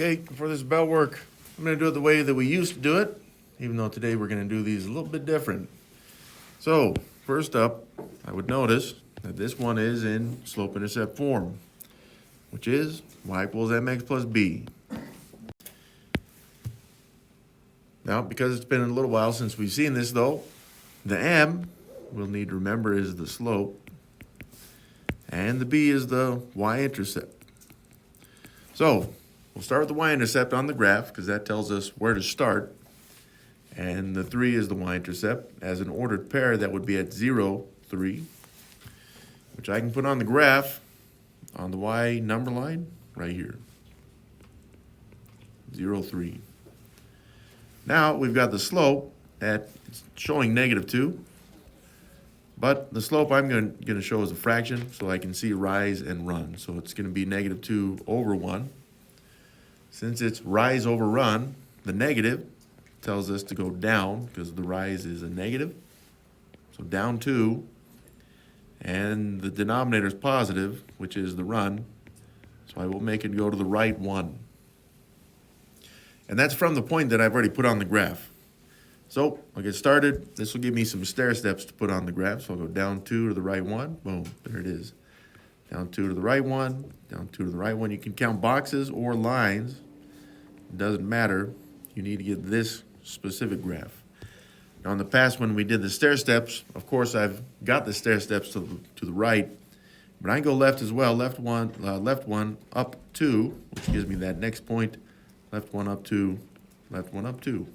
Okay, for this bell work, I'm going to do it the way that we used to do it, even though today we're going to do these a little bit different. So, first up, I would notice that this one is in slope-intercept form, which is y equals mx plus b. Now, because it's been a little while since we've seen this though, the m we'll need to remember is the slope, and the b is the y-intercept. So, we'll start with the y-intercept on the graph because that tells us where to start. And the 3 is the y-intercept. As an ordered pair, that would be at 0, 3, which I can put on the graph on the y number line right here. 0, 3. Now we've got the slope at showing -2, but the slope I'm going to show as a fraction so I can see rise and run. So it's going to be -2 over 1. Since it's rise over run, the negative tells us to go down because the rise is a negative. So down 2, and the denominator is positive, which is the run. So I will make it go to the right 1. And that's from the point that I've already put on the graph. So I'll get started. This will give me some stair steps to put on the graph. So I'll go down 2 to the right 1. Boom, there it is. Down 2 to the right 1, down 2 to the right 1. You can count boxes or lines. It doesn't matter. You need to get this specific graph. Now in the past when we did the stair steps, of course I've got the stair steps to the right, but I can go left as well. Left one up 2, which gives me that next point. Left 1 up 2, left 1 up 2.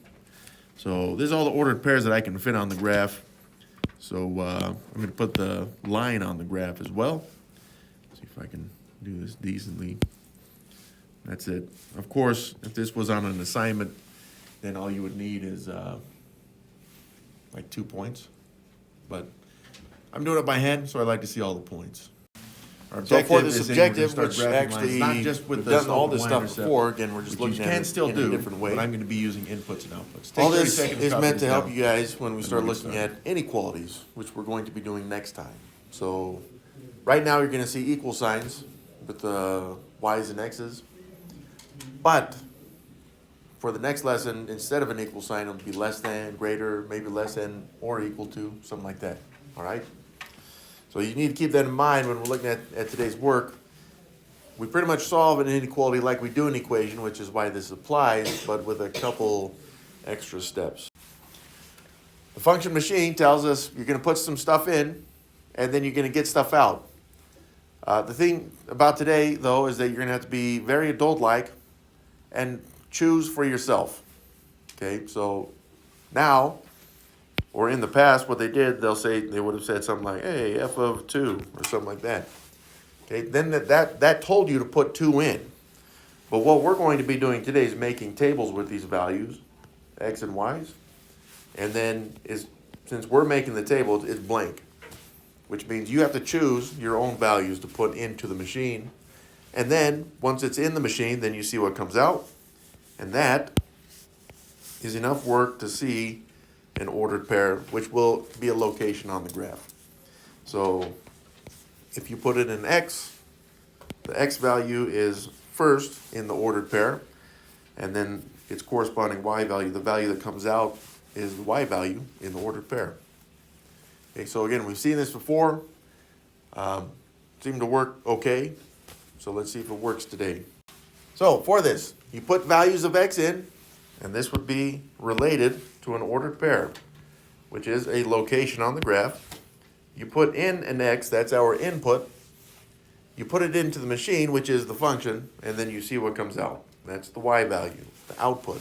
So this is all the ordered pairs that I can fit on the graph. So I'm going to put the line on the graph as well. See if I can do this decently. That's it. Of course, if this was on an assignment, then all you would need is like 2 points. But I'm doing it by hand, so I like to see all the points. So for this objective, which actually not just with we've the done all this stuff y-intercept, before, again, we're just which looking you at can it still in do, a different way. but I'm going to be using inputs and outputs. Take All 30 this seconds to is copy meant this to help down. you guys when we start we'll looking start. at inequalities, which we're going to be doing next time. So right now you're going to see equal signs with the y's and x's. But for the next lesson, instead of an equal sign, it'll be less than, greater, maybe less than, or equal to, something like that. All right? So you need to keep that in mind when we're looking at today's work. We pretty much solve an inequality like we do an equation, which is why this applies, but with a couple extra steps. The function machine tells us you're going to put some stuff in, and then you're going to get stuff out. The thing about today, though, is that you're going to have to be very adult-like and choose for yourself. Okay, so now, or in the past, what they did, they would have said something like, hey, f of 2, or something like that. Okay, then that told you to put 2 in. But what we're going to be doing today is making tables with these values, x and y's. And then, since we're making the table, it's blank, which means you have to choose your own values to put into the machine. And then, once it's in the machine, then you see what comes out. And that is enough work to see an ordered pair, which will be a location on the graph. So if you put it in x, the x value is first in the ordered pair, and then its corresponding y value, the value that comes out, is the y value in the ordered pair. Okay, so again, we've seen this before. Seemed to work okay. So let's see if it works today. So for this, you put values of x in, and this would be related to an ordered pair, which is a location on the graph. You put in an x, that's our input. You put it into the machine, which is the function, and then you see what comes out. That's the y value, the output.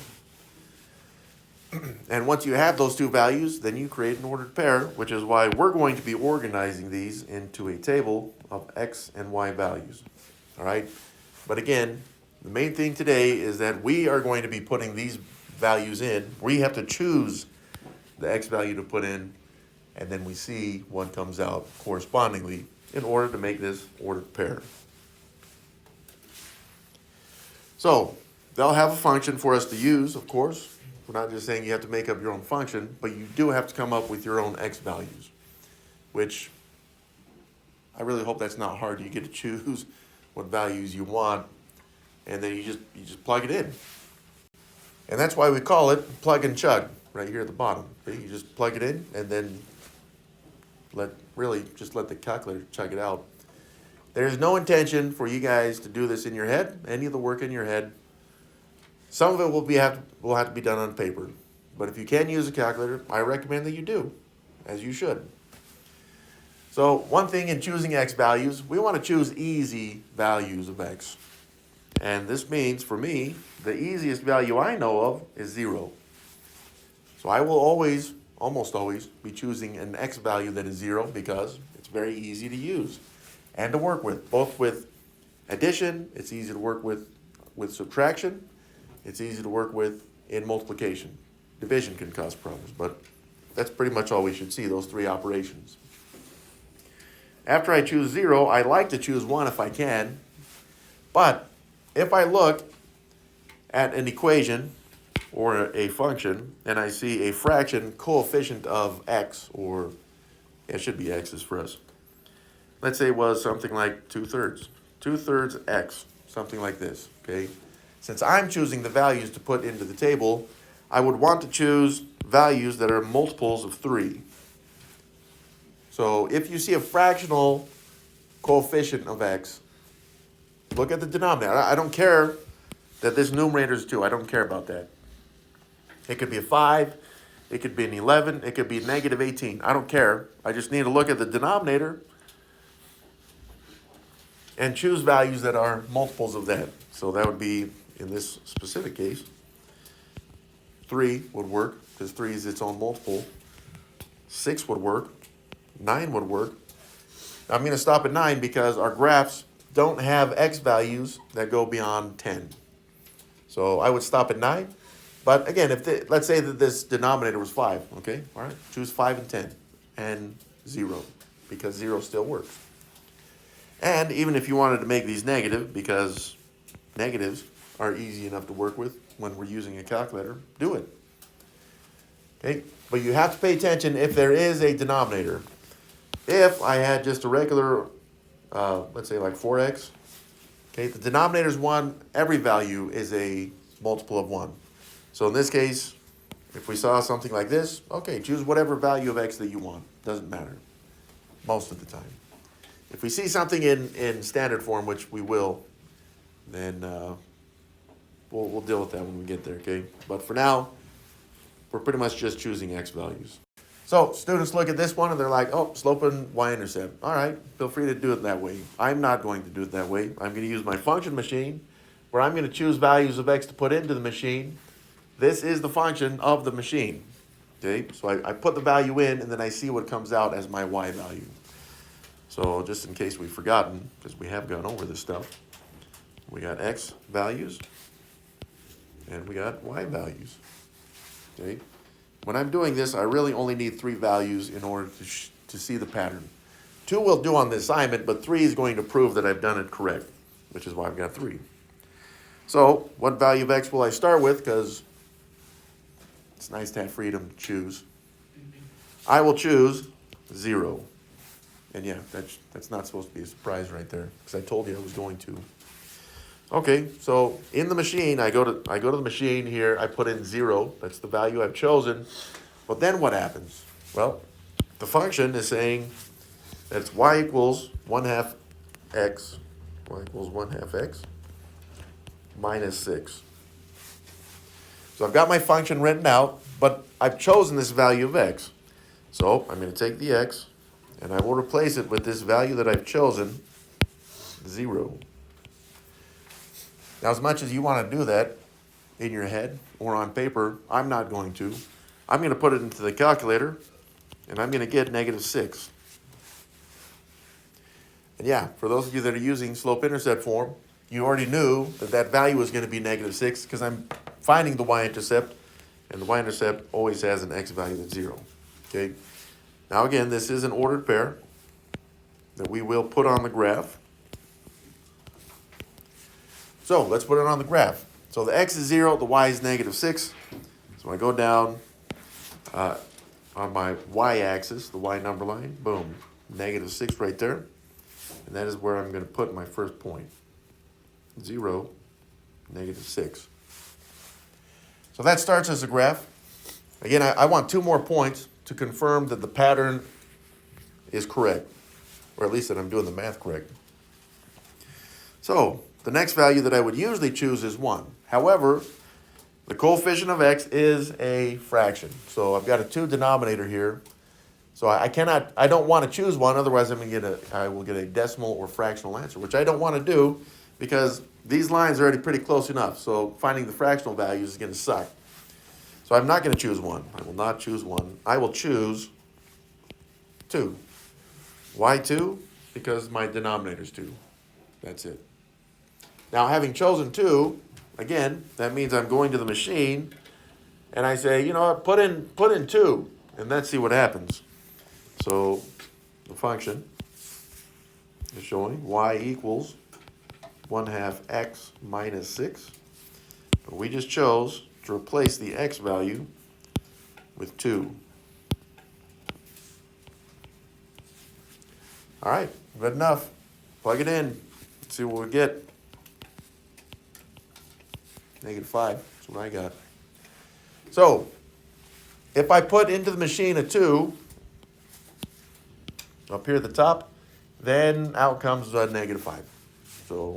And once you have those two values, then you create an ordered pair, which is why we're going to be organizing these into a table of x and y values. All right? But again, the main thing today is that we are going to be putting these values in. We have to choose the x value to put in, and then we see what comes out correspondingly in order to make this ordered pair. So they'll have a function for us to use, of course. We're not just saying you have to make up your own function, but you do have to come up with your own x values, which I really hope that's not hard. You get to choose what values you want. and then you just plug it in. And that's why we call it plug and chug right here at the bottom. Okay? You just plug it in and then just let the calculator chug it out. There's no intention for you guys to do this in your head, any of the work in your head. Some of it will have to be done on paper. But if you can use a calculator, I recommend that you do, as you should. So one thing in choosing x values, we want to choose easy values of x. And this means, for me, the easiest value I know of is 0. So I will almost always, be choosing an x value that is 0 because it's very easy to use and to work with. Both with addition, it's easy to work with subtraction, it's easy to work with in multiplication. Division can cause problems, but that's pretty much all we should see, those 3 operations. After I choose 0, I like to choose 1 if I can, but if I look at an equation or a function and I see a fraction coefficient of x, or it should be x's for us. Let's say it was something like 2/3. 2/3 x, something like this, okay? Since I'm choosing the values to put into the table, I would want to choose values that are multiples of 3. So if you see a fractional coefficient of x, look at the denominator. I don't care that this numerator is 2. I don't care about that. It could be a 5. It could be an 11. It could be negative 18. I don't care. I just need to look at the denominator and choose values that are multiples of that. So that would be, in this specific case, 3 would work because 3 is its own multiple. 6 would work. 9 would work. I'm going to stop at 9 because our graphs don't have x values that go beyond 10. So I would stop at 9. But again, let's say that this denominator was 5, okay? All right, choose 5 and 10 and 0 because 0 still works. And even if you wanted to make these negative, because negatives are easy enough to work with when we're using a calculator, do it. Okay, but you have to pay attention if there is a denominator. If I had just a regular, let's say like 4x, okay, the denominator is 1, every value is a multiple of 1. So in this case, if we saw something like this, okay, choose whatever value of x that you want. Doesn't matter, most of the time. If we see something in standard form, which we will, then we'll deal with that when we get there, okay? But for now, we're pretty much just choosing x values. So students look at this one and they're like, oh, slope and y-intercept. All right, feel free to do it that way. I'm not going to do it that way. I'm going to use my function machine where I'm going to choose values of x to put into the machine. This is the function of the machine. Okay, so I put the value in and then I see what comes out as my y value. So just in case we've forgotten, because we have gone over this stuff, we got x values and we got y values. Okay. When I'm doing this, I really only need 3 values in order to see the pattern. 2 will do on the assignment, but 3 is going to prove that I've done it correct, which is why I've got 3. So what value of x will I start with? Because it's nice to have freedom to choose. I will choose 0. And yeah, that's not supposed to be a surprise right there, because I told you I was going to. Okay, so in the machine, I go to the machine here, I put in 0, that's the value I've chosen. But then what happens? Well, the function is saying that it's y equals 1/2 x, y equals 1/2 x minus 6. So I've got my function written out, but I've chosen this value of x. So I'm going to take the x, and I will replace it with this value that I've chosen, 0. Now, as much as you want to do that in your head or on paper, I'm not going to. I'm going to put it into the calculator, and I'm going to get -6. And yeah, for those of you that are using slope-intercept form, you already knew that that value was going to be -6 because I'm finding the y-intercept, and the y-intercept always has an x value that's 0. Okay. Now again, this is an ordered pair that we will put on the graph. So let's put it on the graph. So the x is 0, the y is -6. So I go down on my y-axis, the y number line, boom, -6 right there. And that is where I'm going to put my first point. 0, negative 6. So that starts as a graph. Again, I want 2 more points to confirm that the pattern is correct, or at least that I'm doing the math correct. So the next value that I would usually choose is 1. However, the coefficient of x is a fraction. So I've got a 2 denominator here. So I don't want to choose 1, otherwise I will get a decimal or fractional answer, which I don't want to do because these lines are already pretty close enough. So finding the fractional values is going to suck. So I'm not going to choose 1. I will not choose 1. I will choose 2. Why 2? Because my denominator is 2. That's it. Now, having chosen 2, again, that means I'm going to the machine and I say, you know what, put in 2 and let's see what happens. So the function is showing y equals 1/2 x minus 6. But we just chose to replace the x value with 2. All right, good enough. Plug it in. Let's see what we get. -5. That's what I got. So if I put into the machine a 2 up here at the top, then out comes a -5. So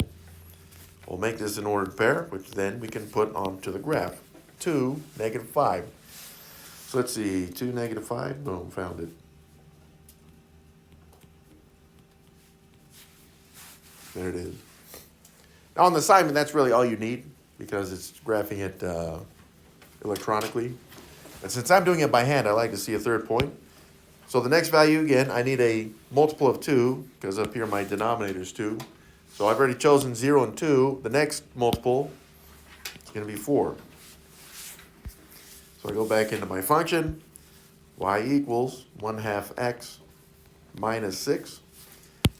we'll make this an ordered pair, which then we can put onto the graph. 2, -5. So let's see, 2, -5, boom, found it. There it is. Now on the assignment, that's really all you need because it's graphing it electronically. But since I'm doing it by hand, I like to see a third point. So the next value, again, I need a multiple of 2 because up here my denominator is 2. So I've already chosen 0 and 2. The next multiple is going to be 4. So I go back into my function. Y equals 1/2 x minus 6.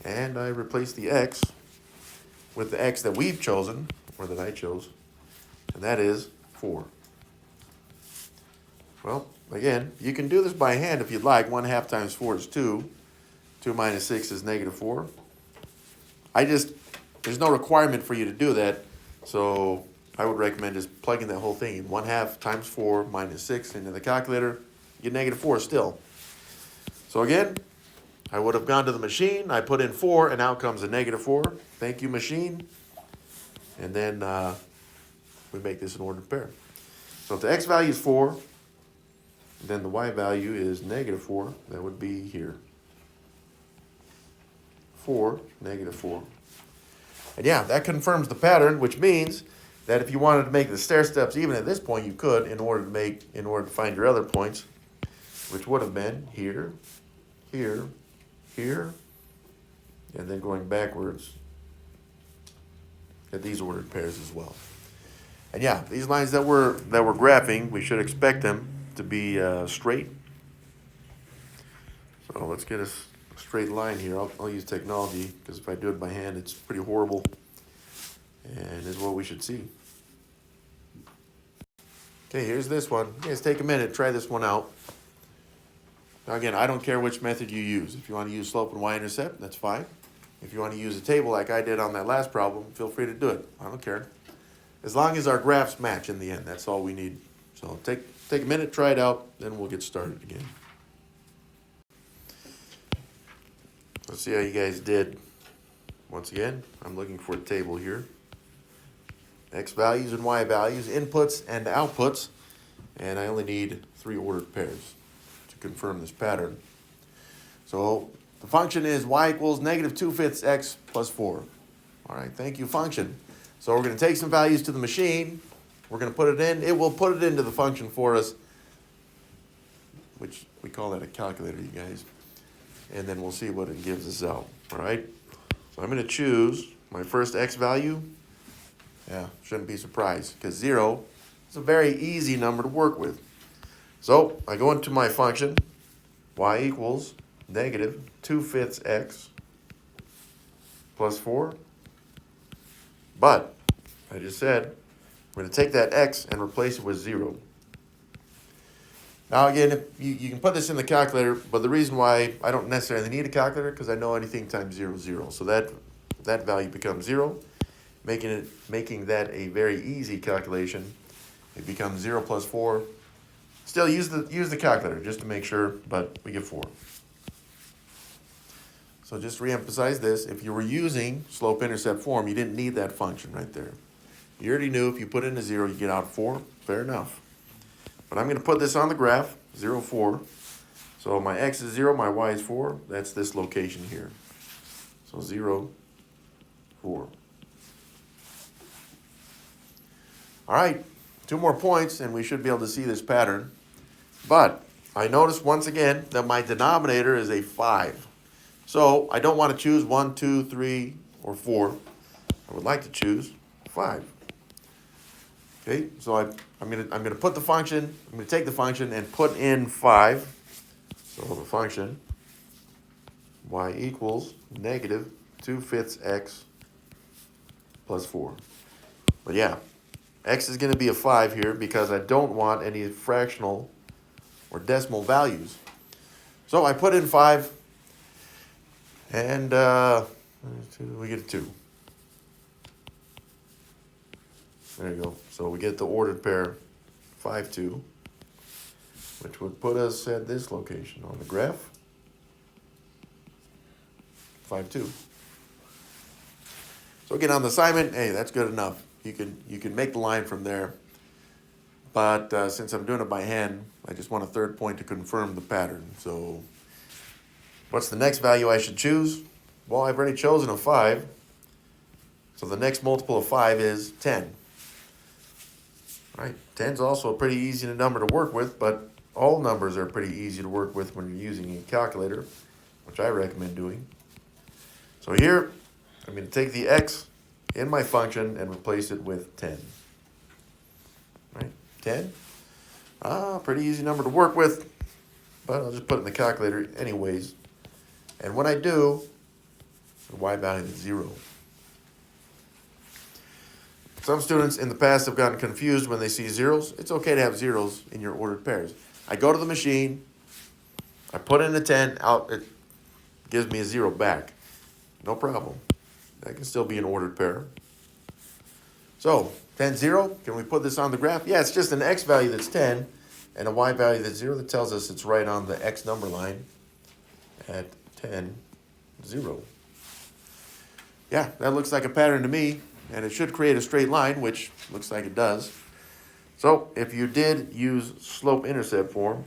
And I replace the x with the x that we've chosen, or that I chose, and that is 4. Well, again, you can do this by hand if you'd like. 1/2 times 4 is 2. 2 minus 6 is -4. There's no requirement for you to do that, so I would recommend just plugging that whole thing in. 1/2 times 4 minus 6 into the calculator, you get -4 still. So again, I would have gone to the machine, I put in 4, and out comes a -4. Thank you, machine. And then we make this an ordered pair. So if the x value is 4, then the y value is -4. That would be here. 4, -4. And yeah, that confirms the pattern, which means that if you wanted to make the stair steps even at this point, you could in order to find your other points, which would have been here, here, here, and then going backwards at these ordered pairs as well. And yeah, these lines that we're graphing, we should expect them to be straight. So let's get a straight line here. I'll use technology because if I do it by hand, it's pretty horrible. And this is what we should see. Okay, here's this one. You guys take a minute, try this one out. Now again, I don't care which method you use. If you want to use slope and y-intercept, that's fine. If you want to use a table like I did on that last problem, feel free to do it. I don't care. As long as our graphs match in the end, that's all we need. So take a minute, try it out, then we'll get started again. Let's see how you guys did. Once again, I'm looking for a table here. X values and Y values, inputs and outputs, and I only need 3 ordered pairs to confirm this pattern. So the function is y equals -2/5 x plus 4. All right, thank you, function. So we're going to take some values to the machine. We're going to put it in. It will put it into the function for us, which we call that a calculator, you guys. And then we'll see what it gives us out. All right, so I'm going to choose my first x value. Yeah, shouldn't be surprised because 0 is a very easy number to work with. So I go into my function, y equals -2/5 x plus 4. But I just said we're going to take that x and replace it with 0. Now again, if you can put this in the calculator, but the reason why I don't necessarily need a calculator because I know anything times 0 is 0. So that value becomes 0. making that a very easy calculation. It becomes 0 plus 4. Still use the calculator just to make sure, but we get 4. So just reemphasize this. If you were using slope-intercept form, you didn't need that function right there. You already knew if you put in a 0, you get out 4. Fair enough. But I'm going to put this on the graph, 0, 4. So my x is 0, my y is 4. That's this location here. So 0, 4. All right, 2 more points, and we should be able to see this pattern. But I notice once again that my denominator is a 5. So I don't want to choose 1, 2, 3, or 4. I would like to choose 5. Okay, so I'm gonna put the function. I'm gonna take the function and put in 5. So the function y equals negative 2/5 x plus 4. But yeah, x is going to be a 5 here because I don't want any fractional or decimal values. So I put in 5, and we get a 2. There you go. So we get the ordered pair 5, 2, which would put us at this location on the graph. 5, 2. So again, on the assignment, hey, that's good enough. You can make the line from there. But since I'm doing it by hand, I just want a third point to confirm the pattern. So what's the next value I should choose? Well, I've already chosen a 5. So the next multiple of 5 is 10. Right? 10 is also a pretty easy number to work with, but all numbers are pretty easy to work with when you're using a calculator, which I recommend doing. So here, I'm going to take the x in my function and replace it with 10. Right? 10. Pretty easy number to work with, but I'll just put it in the calculator anyways. And when I do, the y value is 0. Some students in the past have gotten confused when they see zeros. It's okay to have zeros in your ordered pairs. I go to the machine, I put in a 10, out it gives me a 0 back. No problem. That can still be an ordered pair. So, 10, 0, can we put this on the graph? Yeah, it's just an x value that's 10 and a y value that's 0. That tells us it's right on the x number line at 10, 0. Yeah, that looks like a pattern to me, and it should create a straight line, which looks like it does. So, if you did use slope-intercept form,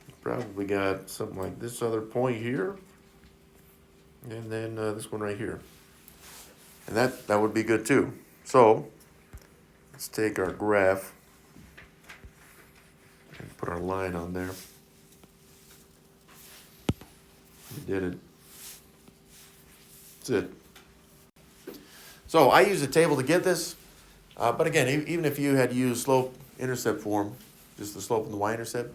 you probably got something like this other point here, and then this one right here. And that would be good too. So, let's take our graph and put our line on there. We did it. That's it. So I use a table to get this, but again, even if you had used slope-intercept form, just the slope and the y-intercept,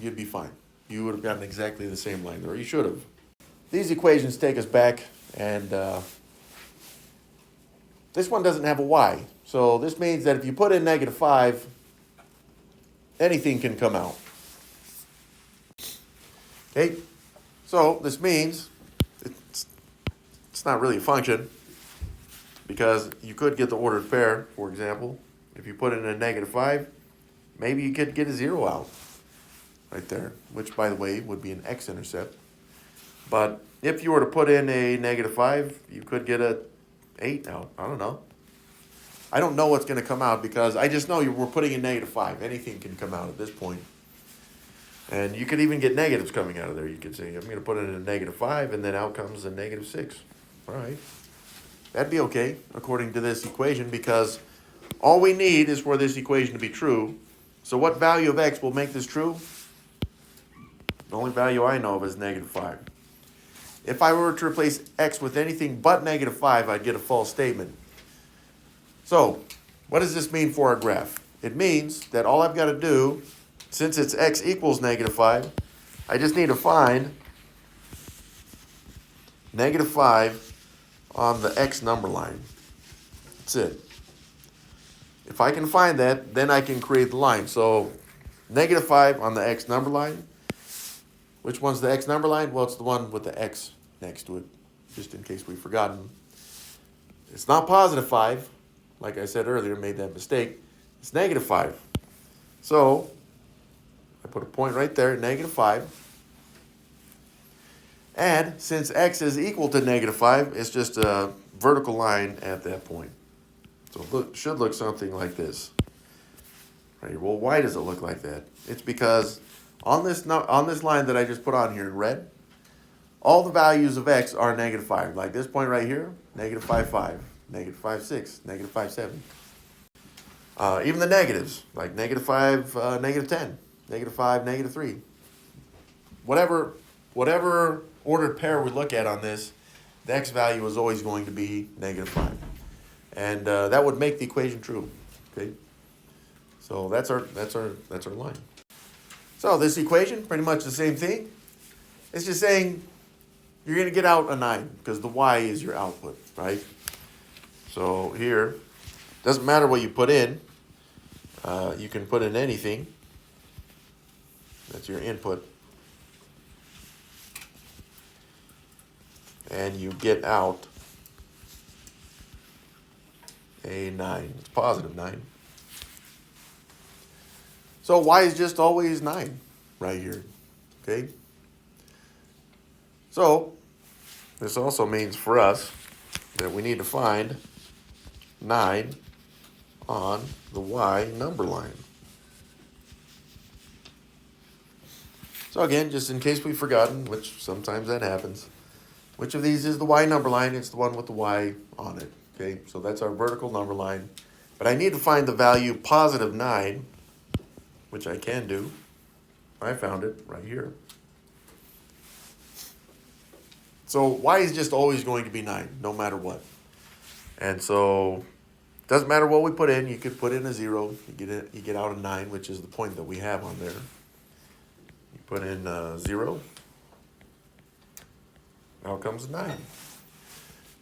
you'd be fine. You would have gotten exactly the same line, or you should have. These equations take us back, and this one doesn't have a y. So this means that if you put in -5, anything can come out. Okay, so this means it's not really a function, because you could get the ordered pair, for example. If you put in a -5, maybe you could get a 0 out right there, which, by the way, would be an x-intercept. But if you were to put in a -5, you could get a 8 out. I don't know. I don't know what's going to come out because I just know we're putting in -5. Anything can come out at this point. And you could even get negatives coming out of there. You could say, I'm going to put in a -5, and then out comes a -6. All right. That'd be okay, according to this equation, because all we need is for this equation to be true. So what value of x will make this true? The only value I know of is -5. If I were to replace x with anything but -5, I'd get a false statement. So, what does this mean for our graph? It means that all I've got to do, since it's x equals -5, I just need to find -5 on the x number line. That's it. If I can find that, then I can create the line. So, -5 on the x number line. Which one's the x number line? Well, it's the one with the x next to it, just in case we've forgotten. It's not +5, like I said earlier, made that mistake. It's negative 5. So I put a point right there, negative 5. And since x is equal to negative 5, it's just a vertical line at that point. So it should look something like this. Right, well, why does it look like that? It's because on this line that I just put on here in red, all the values of x are negative 5. Like this point right here, negative 5, 5, negative 5, 6, negative 5, 7. Even the negatives, like negative 5, negative 10, negative 5, negative 3. Whatever ordered pair we look at on this, the x value is always going to be negative 5. And that would make the equation true. Okay? So that's our line. So this equation, pretty much the same thing. It's just saying you're going to get out a 9 because the y is your output, right? So here, doesn't matter what you put in. You can put in anything. That's your input. And you get out a 9. It's positive 9. So y is just always 9 right here, okay? So this also means for us that we need to find 9 on the y number line. So again, just in case we've forgotten, which sometimes that happens, which of these is the y number line? It's the one with the y on it. Okay, so that's our vertical number line. But I need to find the value positive 9, which I can do. I found it right here. So y is just always going to be 9, no matter what. And so doesn't matter what we put in. You could put in a 0. You get out a 9, which is the point that we have on there. You put in 0. Out comes a 9.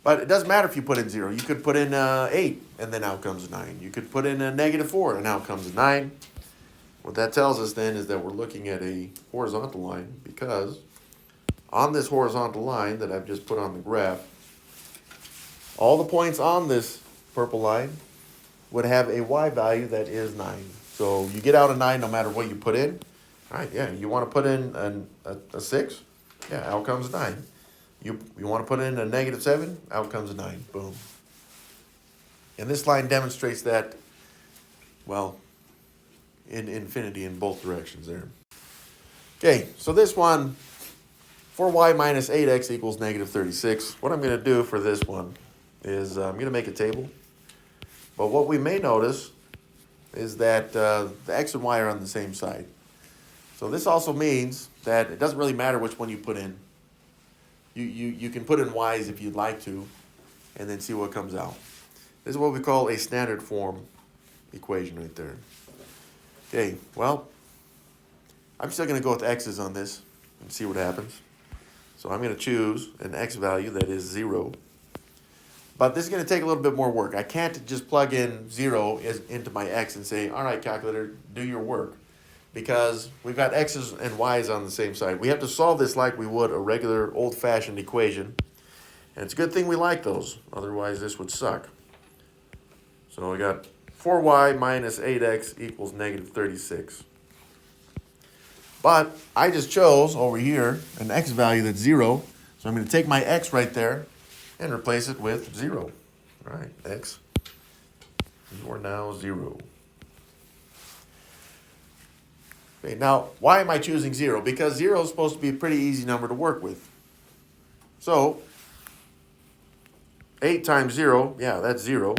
But it doesn't matter if you put in 0. You could put in 8, and then out comes a 9. You could put in a negative 4, and out comes a 9. What that tells us then is that we're looking at a horizontal line, because on this horizontal line that I've just put on the graph, all the points on this purple line would have a y value that is 9. So you get out a 9 no matter what you put in. All right, yeah, you want to put in a 6? Yeah, out comes a 9. You want to put in a negative 7? Out comes a 9. Boom. And this line demonstrates that, well, in infinity in both directions there. Okay, so this one, 4y minus 8x equals negative 36. What I'm going to do for this one is I'm going to make a table. But what we may notice is that the x and y are on the same side. So this also means that it doesn't really matter which one you put in. You can put in y's if you'd like to, and then see what comes out. This is what we call a standard form equation right there. Okay, well, I'm still going to go with x's on this and see what happens. So I'm going to choose an x value that is 0. But this is going to take a little bit more work. I can't just plug in 0 into my x and say, all right, calculator, do your work. Because we've got x's and y's on the same side. We have to solve this like we would a regular old-fashioned equation. And it's a good thing we like those. Otherwise, this would suck. So we got 4y minus 8x equals negative 36. But I just chose over here an x value that's 0. So I'm going to take my x right there and replace it with 0. All right, x, you are now 0. Okay, now, why am I choosing 0? Because 0 is supposed to be a pretty easy number to work with. So, 8 times 0, yeah, that's 0.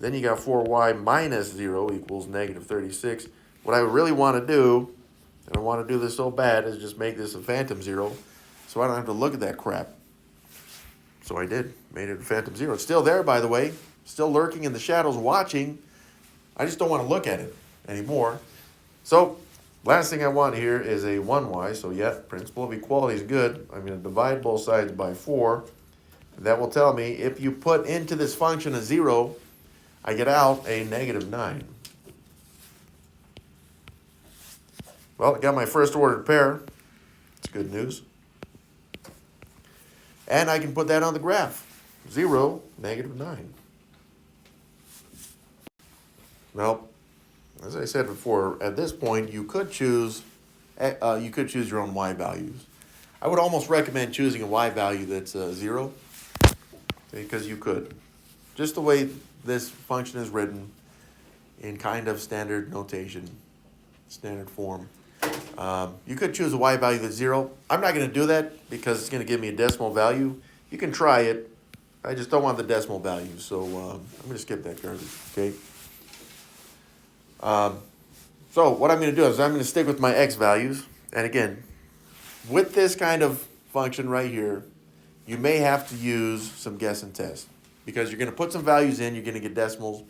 Then you got 4y minus 0 equals negative 36. What I really want to do, and I want to do this so bad, is just make this a phantom 0, so I don't have to look at that crap. So I did, made it a phantom 0. It's still there, by the way, still lurking in the shadows watching. I just don't want to look at it anymore. So, last thing I want here is a 1y, so yeah, principle of equality is good. I'm going to divide both sides by 4. That will tell me if you put into this function a 0, I get out a negative 9. Well, I got my first ordered pair. It's good news. And I can put that on the graph. 0, negative 9. Well, as I said before, at this point you could choose your own y values. I would almost recommend choosing a y value that's 0, because you could. Just the way this function is written in kind of standard notation, standard form. You could choose a y value that's 0. I'm not going to do that because it's going to give me a decimal value. You can try it. I just don't want the decimal value, so I'm going to skip that garbage, okay? So what I'm going to do is I'm going to stick with my x values. And again, with this kind of function right here, you may have to use some guess and test, because you're going to put some values in, you're going to get decimals.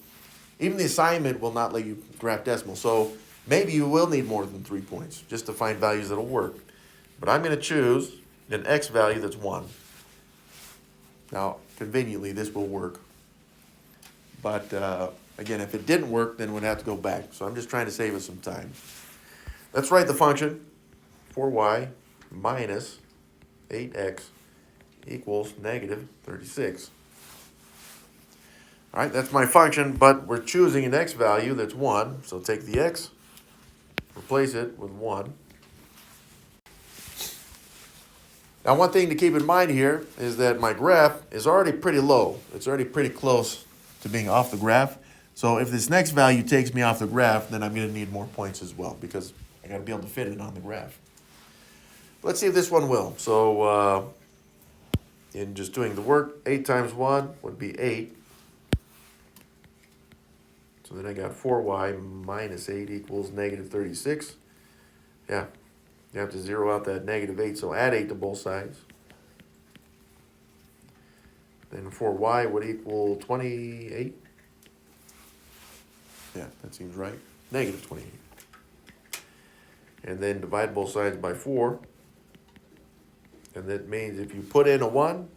Even the assignment will not let you graph decimals. So maybe you will need more than 3 points just to find values that'll work. But I'm going to choose an x value that's 1. Now, conveniently, this will work. But again, if it didn't work, then we'd have to go back. So I'm just trying to save us some time. Let's write the function 4y minus 8x equals negative 36. All right, that's my function, but we're choosing an x value that's 1. So take the x, replace it with 1. Now, one thing to keep in mind here is that my graph is already pretty low. It's already pretty close to being off the graph. So if this next value takes me off the graph, then I'm going to need more points as well, because I got to be able to fit it on the graph. Let's see if this one will. So in just doing the work, 8 times 1 would be 8. So then I got 4y minus 8 equals negative 36. Yeah, you have to zero out that negative 8, so add 8 to both sides. Then 4y would equal 28. Yeah, that seems right. Negative 28. And then divide both sides by 4. And that means if you put in a 1,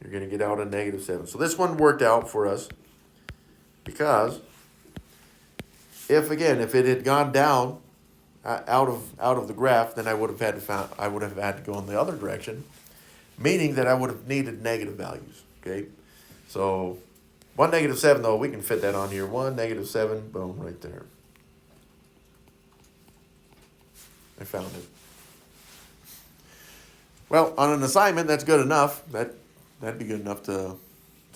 you're going to get out a negative 7. So this one worked out for us, because if it had gone down out of the graph, then I would have had to go in the other direction, meaning that I would have needed negative values. Okay, so 1 negative 7, though, we can fit that on here. 1 negative 7, boom, right there. I found it. Well, on an assignment, that's good enough. That'd be good enough to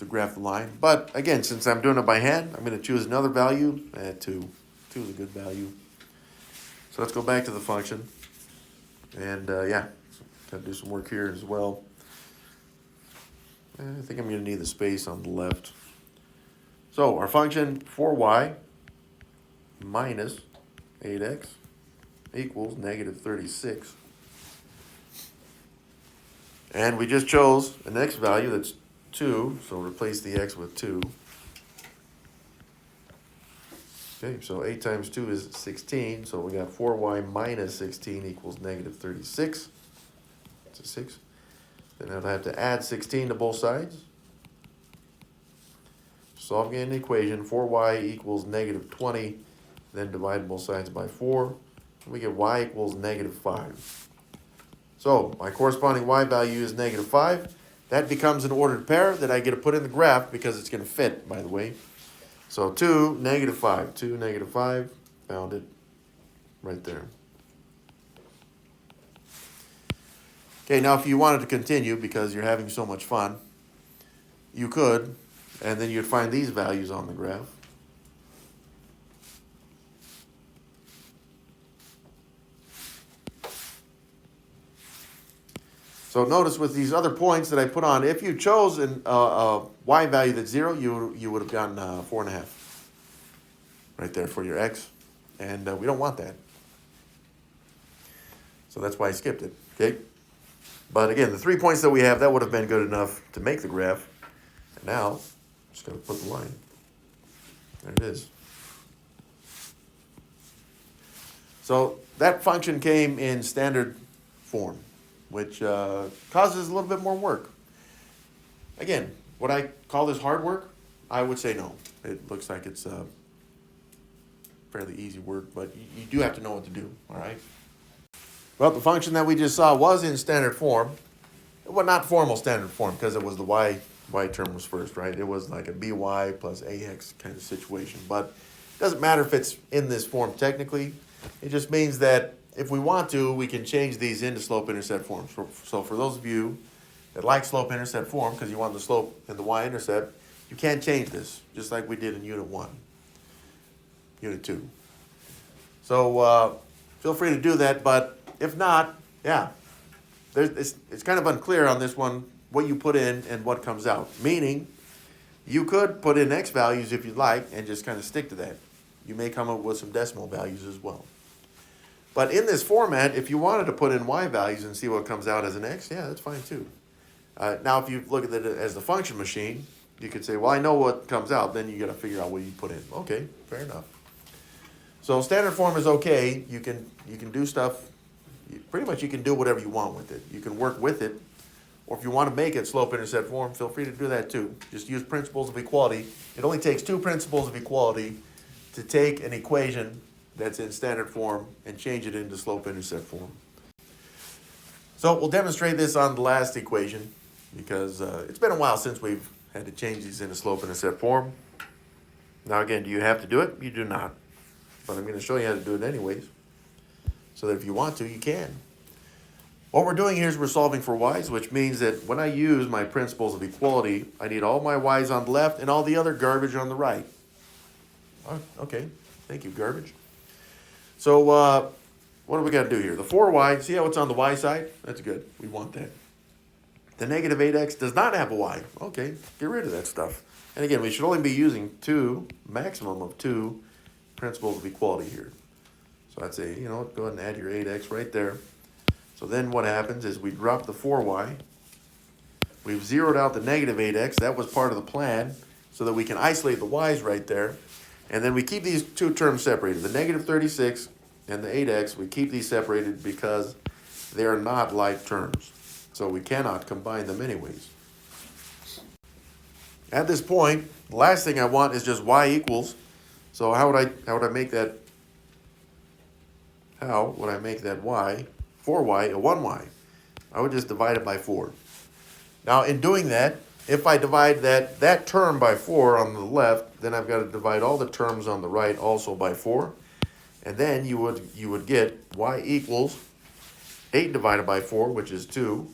graph the line. But again, since I'm doing it by hand, I'm going to choose another value. Add 2. 2 is a good value. So let's go back to the function. And yeah, got to do some work here as well. I think I'm going to need the space on the left. So our function 4y minus 8x equals negative 36. And we just chose an x value that's 2, so replace the x with 2. Okay, so 8 times 2 is 16, so we got 4y minus 16 equals negative 36. It's a 6. Then I'll have to add 16 to both sides. Solving an equation, 4y equals negative 20, then divide both sides by 4. We get y equals negative 5. So my corresponding y value is negative 5. That becomes an ordered pair that I get to put in the graph, because it's going to fit, by the way. So 2, negative 5. 2, negative 5. Found it right there. Okay, now if you wanted to continue because you're having so much fun, you could, and then you'd find these values on the graph. So notice with these other points that I put on, if you chose a y value that's 0, you would have gotten 4.5 right there for your x, and we don't want that. So that's why I skipped it, okay? But again, the 3 points that we have, that would have been good enough to make the graph. And now, I'm just going to put the line. There it is. So that function came in standard form, which causes a little bit more work. Again, would I call this hard work? I would say no. It looks like it's fairly easy work, but you do have to know what to do, all right? Well, the function that we just saw was in standard form. Well, not formal standard form, because it was the y term was first, right? It was like a by plus ax kind of situation. But Doesn't matter if it's in this form technically. It just means that if we want to, we can change these into slope-intercept forms. So for those of you that like slope-intercept form, because you want the slope and the y-intercept, you can't change this, just like we did in Unit 1, Unit 2. So feel free to do that, but if not, yeah, it's kind of unclear on this one what you put in and what comes out. Meaning, you could put in x values if you'd like and just kind of stick to that. You may come up with some decimal values as well. But in this format, if you wanted to put in y values and see what comes out as an x, yeah, that's fine too. Now, if you look at it as the function machine, you could say, well, I know what comes out. Then you got to figure out what you put in. Okay, fair enough. So standard form is okay. You can do stuff. Pretty much you can do whatever you want with it. You can work with it. Or if you want to make it slope-intercept form, feel free to do that too. Just use principles of equality. It only takes 2 principles of equality to take an equation that's in standard form and change it into slope-intercept form. So we'll demonstrate this on the last equation because it's been a while since we've had to change these into slope-intercept form. Now again, do you have to do it? You do not. But I'm going to show you how to do it anyways, so that if you want to, you can. What we're doing here is we're solving for y's, which means that when I use my principles of equality, I need all my y's on the left and all the other garbage on the right. Oh, okay, thank you, garbage. So what do we got to do here? The 4y, see how it's on the y side? That's good, we want that. The negative 8x does not have a y. Okay, get rid of that stuff. And again, we should only be using maximum of 2 principles of equality here. So I'd say, go ahead and add your 8x right there. So then what happens is we drop the 4y. We've zeroed out the negative 8x. That was part of the plan so that we can isolate the y's right there. And then we keep these 2 terms separated. The negative 36 and the 8x, we keep these separated because they are not like terms. So we cannot combine them anyways. At this point, the last thing I want is just y equals. So how would I make that? How would I make that y, 4y, a 1y? I would just divide it by 4. Now in doing that, if I divide that term by 4 on the left, then I've got to divide all the terms on the right also by 4. And then you would get y equals 8 divided by 4, which is 2.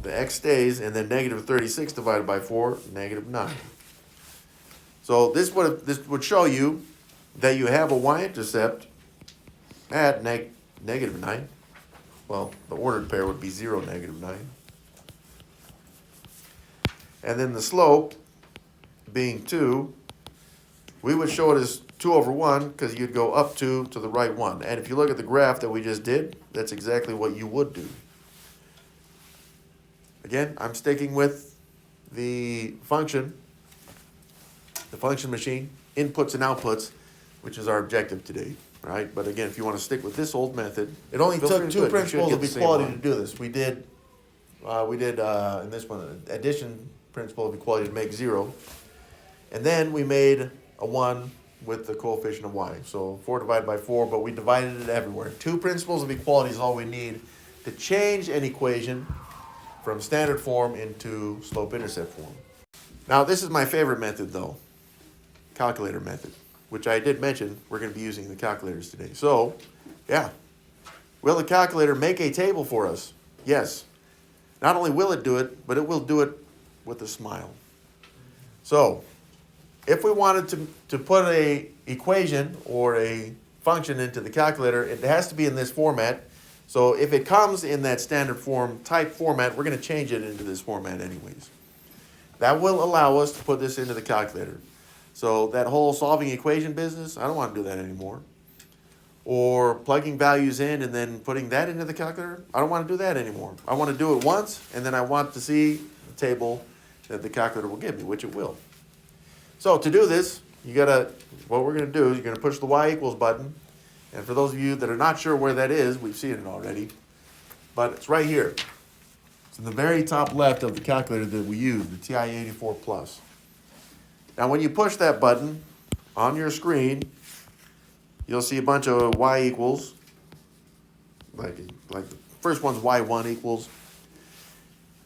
The x stays, and then negative 36 divided by 4, negative 9. So this would show you that you have a y-intercept at negative 9. Well, the ordered pair would be 0, negative 9. And then the slope being 2, we would show it as 2 over 1 because you'd go up 2 to the right 1. And if you look at the graph that we just did, that's exactly what you would do. Again, I'm sticking with the function machine, inputs and outputs, which is our objective today, right? But again, if you want to stick with this old method, it only took 2 principles of equality to do this. We did in this one, addition principle of equality to make 0. And then we made a 1 with the coefficient of y. So 4 divided by 4, but we divided it everywhere. 2 principles of equality is all we need to change an equation from standard form into slope-intercept form. Now, this is my favorite method, though, calculator method, which I did mention we're going to be using the calculators today. So, yeah, will the calculator make a table for us? Yes. Not only will it do it, but it will do it with a smile. So, if we wanted to put a equation or a function into the calculator, it has to be in this format. So if it comes in that standard form type format, we're going to change it into this format anyways. That will allow us to put this into the calculator. So that whole solving equation business, I don't want to do that anymore. Or plugging values in and then putting that into the calculator, I don't want to do that anymore. I want to do it once, and then I want to see the table that the calculator will give me, which it will. So to do this, what we're going to do is you're going to push the y equals button. And for those of you that are not sure where that is, we've seen it already. But it's right here. It's in the very top left of the calculator that we use, the TI-84 Plus. Now when you push that button on your screen, you'll see a bunch of y equals. Like the first one's y1 equals.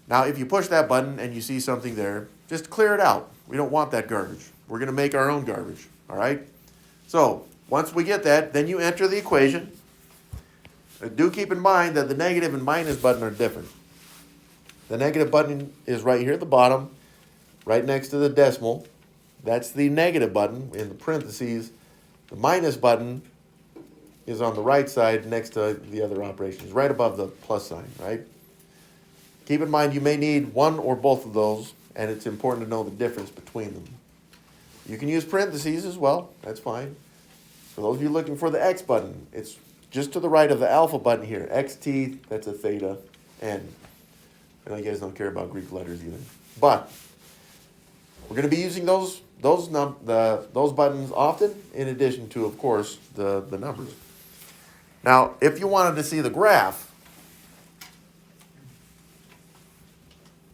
Now if you push that button and you see something there, just clear it out. We don't want that garbage. We're going to make our own garbage. All right? So once we get that, then you enter the equation. Do keep in mind that the negative and minus button are different. The negative button is right here at the bottom, right next to the decimal. That's the negative button in the parentheses. The minus button is on the right side next to the other operations, right above the plus sign, right? Keep in mind you may need one or both of those, and it's important to know the difference between them. You can use parentheses as well, that's fine. For those of you looking for the X button, it's just to the right of the alpha button here. XT, that's a theta, N. I know you guys don't care about Greek letters either. But we're going to be using those buttons often, in addition to, of course, the numbers. Now, if you wanted to see the graph,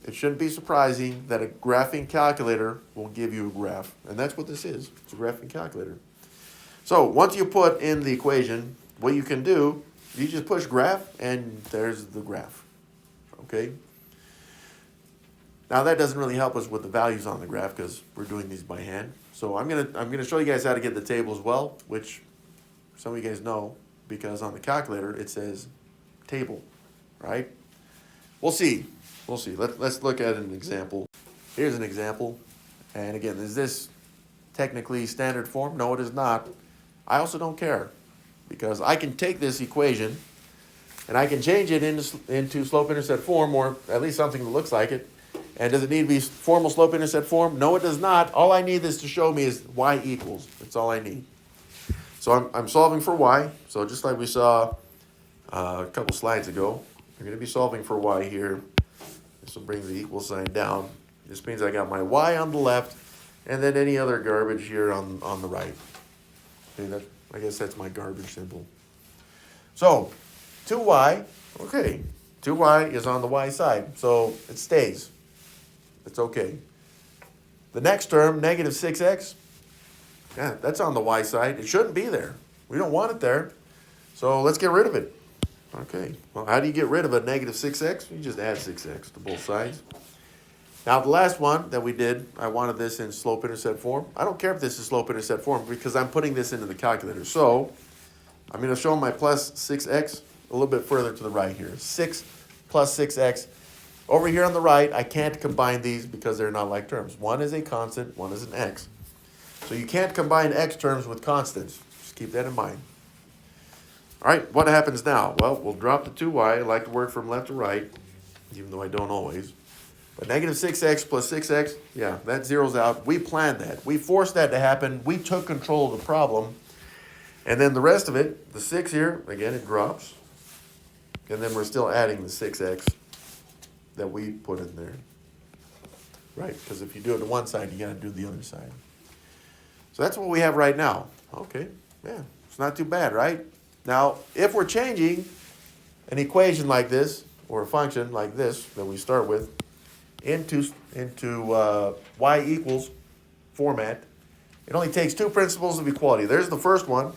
it shouldn't be surprising that a graphing calculator will give you a graph. And that's what this is. It's a graphing calculator. So once you put in the equation, what you can do, you just push graph, and there's the graph. Okay? Now that doesn't really help us with the values on the graph because we're doing these by hand. So I'm gonna show you guys how to get the table as well, which some of you guys know because on the calculator it says table, right? We'll see. Let's look at an example. Here's an example, and again, is this technically standard form? No, it is not. I also don't care because I can take this equation and I can change it into slope-intercept form, or at least something that looks like it. And does it need to be formal slope-intercept form? No, it does not. All I need this to show me is y equals. That's all I need. So I'm solving for y. So just like we saw a couple slides ago, I'm going to be solving for y here. This will bring the equal sign down. This means I got my y on the left, and then any other garbage here on the right. Okay, I guess that's my garbage symbol. So 2y, okay, 2y is on the y side, so it stays. It's okay. The next term, negative 6x, yeah, that's on the y side. It shouldn't be there. We don't want it there. So let's get rid of it. Okay, well, how do you get rid of a negative 6x? You just add 6x to both sides. Now the last one that we did, I wanted this in slope-intercept form. I don't care if this is slope-intercept form because I'm putting this into the calculator. So I'm going to show my plus 6x a little bit further to the right here. 6 plus 6x. Over here on the right, I can't combine these because they're not like terms. One is a constant, one is an x. So you can't combine x terms with constants. Just keep that in mind. All right, what happens now? Well, we'll drop the 2y. I like to work from left to right, even though I don't always. But negative 6x plus 6x, yeah, that zeroes out. We planned that. We forced that to happen. We took control of the problem. And then the rest of it, the 6 here, again, it drops. And then we're still adding the 6x that we put in there. Right, because if you do it to one side, you got to do the other side. So that's what we have right now. Okay, yeah, it's not too bad, right? Now, if we're changing an equation like this, or a function like this that we start with, into y equals format, it only takes 2 principles of equality. There's the first one.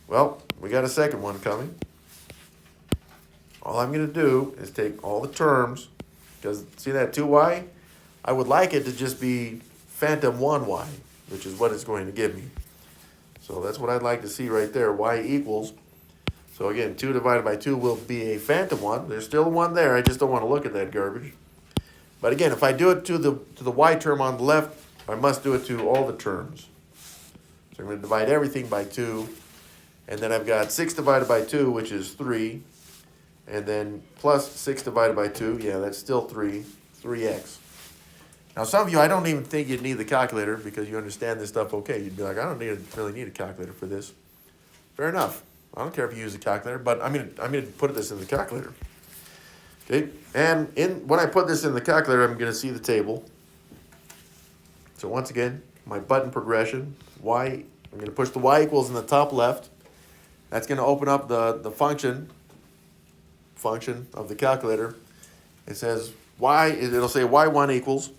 Well, we got a second one coming. All I'm going to do is take all the terms, because see that 2y? I would like it to just be phantom 1y, which is what it's going to give me. So that's what I'd like to see right there, y equals. So again, 2 divided by 2 will be a phantom 1. There's still a 1 there, I just don't want to look at that garbage. But again, if I do it to the y term on the left, I must do it to all the terms. So I'm going to divide everything by 2. And then I've got 6 divided by 2, which is 3. And then plus 6 divided by 2, yeah, that's still 3x. Now some of you, I don't even think you'd need the calculator because you understand this stuff okay. You'd be like, I don't really need a calculator for this. Fair enough. I don't care if you use a calculator, but I'm gonna put this in the calculator. Okay, and when I put this in the calculator, I'm gonna see the table. So once again, my button progression, I'm gonna push the y equals in the top left. That's gonna open up the function of the calculator. It says it'll say y1 equals.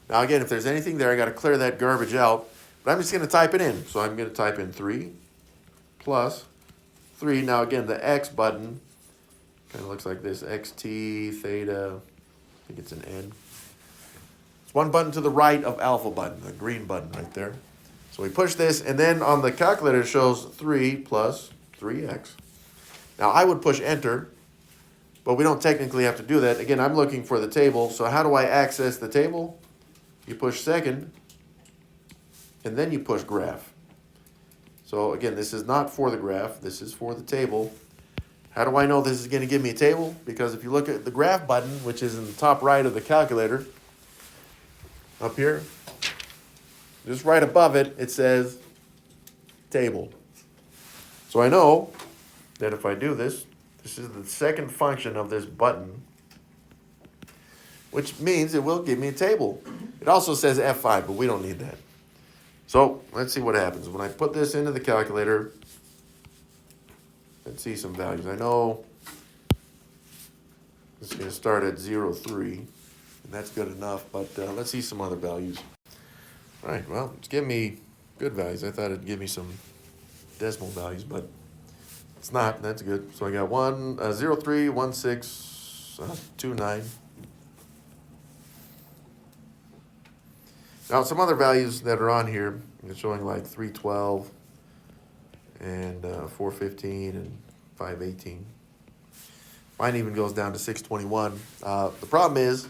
Now again, if there's anything there, I got to clear that garbage out. But I'm just going to type it in. So I'm going to type in 3 plus 3. Now again, the x button kind of looks like this. xt, theta, I think it's an n. It's one button to the right of alpha button, the green button right there. So we push this, and then on the calculator it shows 3 plus 3x. Now I would push enter, but we don't technically have to do that. Again, I'm looking for the table, so how do I access the table? You push second, and then you push graph. So again, this is not for the graph, this is for the table. How do I know this is going to give me a table? Because if you look at the graph button, which is in the top right of the calculator, up here, just right above it, it says table. So I know that if I do this, this is the second function of this button, which means it will give me a table. It also says F5, but we don't need that. So let's see what happens. When I put this into the calculator, let's see some values. I know it's going to start at 0, 3, and that's good enough, but let's see some other values. All right, well, it's giving me good values. I thought it'd give me some decimal values, but it's not. That's good. So I got 0, 3, 1, 6, 2, 9. Now, some other values that are on here, it's showing like 312 and 415 and 518. Mine even goes down to 621. The problem is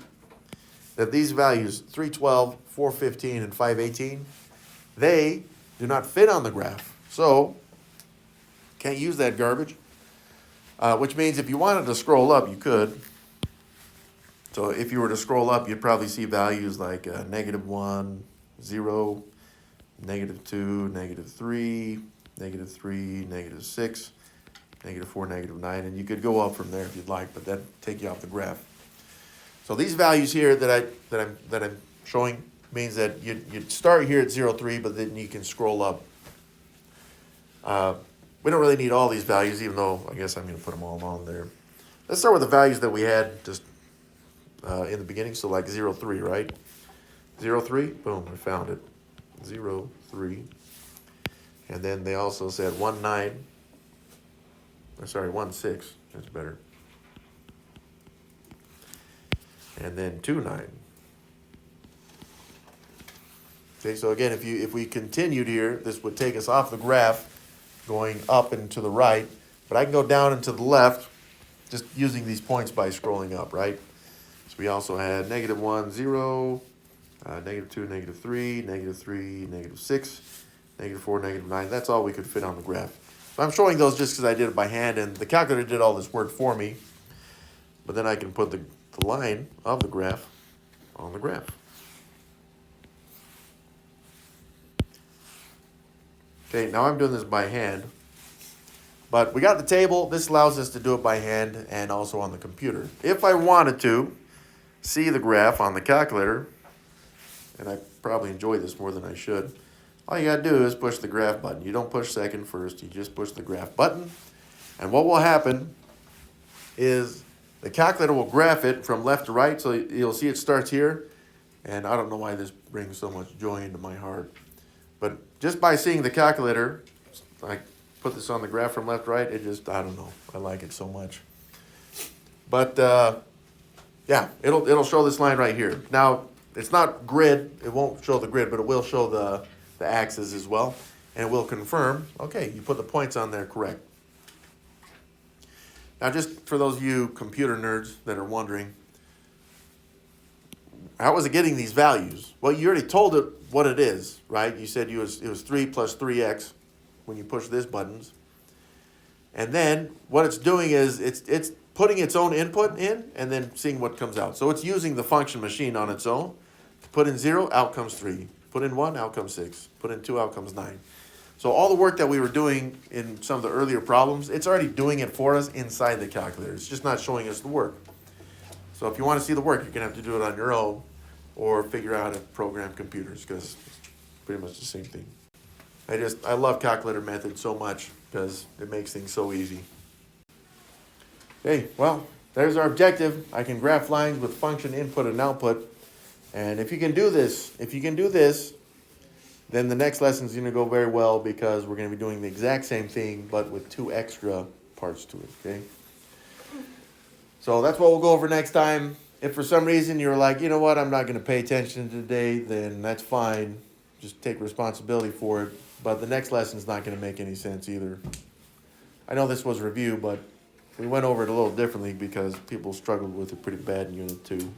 that these values, 312, 415, and 518, they do not fit on the graph. So, can't use that garbage. Which means if you wanted to scroll up, you could. So if you were to scroll up, you'd probably see values like -1, 0, -2, -3, -3, -6, -4, -9, and you could go up from there if you'd like, but that'd take you off the graph. So these values here that I'm showing means that you'd start here at 0, 3, but then you can scroll up. We don't really need all these values, even though I guess I'm going to put them all on there. Let's start with the values that we had just in the beginning. So like 0, 3, right? 0, 3, boom, I found it. 0, 3. And then they also said 1, 9. Or sorry, 1, 6. That's better. And then 2, 9. Okay, so again, if we continued here, this would take us off the graph, going up and to the right. But I can go down and to the left, just using these points by scrolling up, right? So we also had -1, 0, -2, -3, -3, -6, -4, -9. That's all we could fit on the graph. So I'm showing those just because I did it by hand, and the calculator did all this work for me. But then I can put the line of the graph on the graph. Okay, now I'm doing this by hand. But we got the table. This allows us to do it by hand and also on the computer. If I wanted to see the graph on the calculator, and I probably enjoy this more than I should, all you got to do is push the graph button. You don't push second first. You just push the graph button. And what will happen is the calculator will graph it from left to right. So you'll see it starts here. And I don't know why this brings so much joy into my heart. But just by seeing the calculator, I put this on the graph from left to right, it just, I don't know. I like it so much. But yeah, it'll show this line right here. Now, it's not grid. It won't show the grid, but it will show the axis as well. And it will confirm, okay, you put the points on there correct. Now, just for those of you computer nerds that are wondering, how was it getting these values? Well, you already told it what it is, right? You said it was 3 plus 3x when you push this buttons. And then what it's doing is it's putting its own input in and then seeing what comes out. So it's using the function machine on its own. Put in 0, out comes 3. Put in 1, out comes 6. Put in 2, out comes 9. So all the work that we were doing in some of the earlier problems, it's already doing it for us inside the calculator. It's just not showing us the work. So if you want to see the work, you're going to have to do it on your own or figure out how to program computers, because it's pretty much the same thing. I love calculator method so much because it makes things so easy. Okay, well, there's our objective. I can graph lines with function input and output. And if you can do this, then the next lesson is going to go very well, because we're going to be doing the exact same thing, but with 2 extra parts to it, okay? So that's what we'll go over next time. If for some reason you're like, you know what, I'm not going to pay attention today, then that's fine. Just take responsibility for it. But the next lesson's not going to make any sense either. I know this was review, but we went over it a little differently because people struggled with it pretty bad in Unit 2.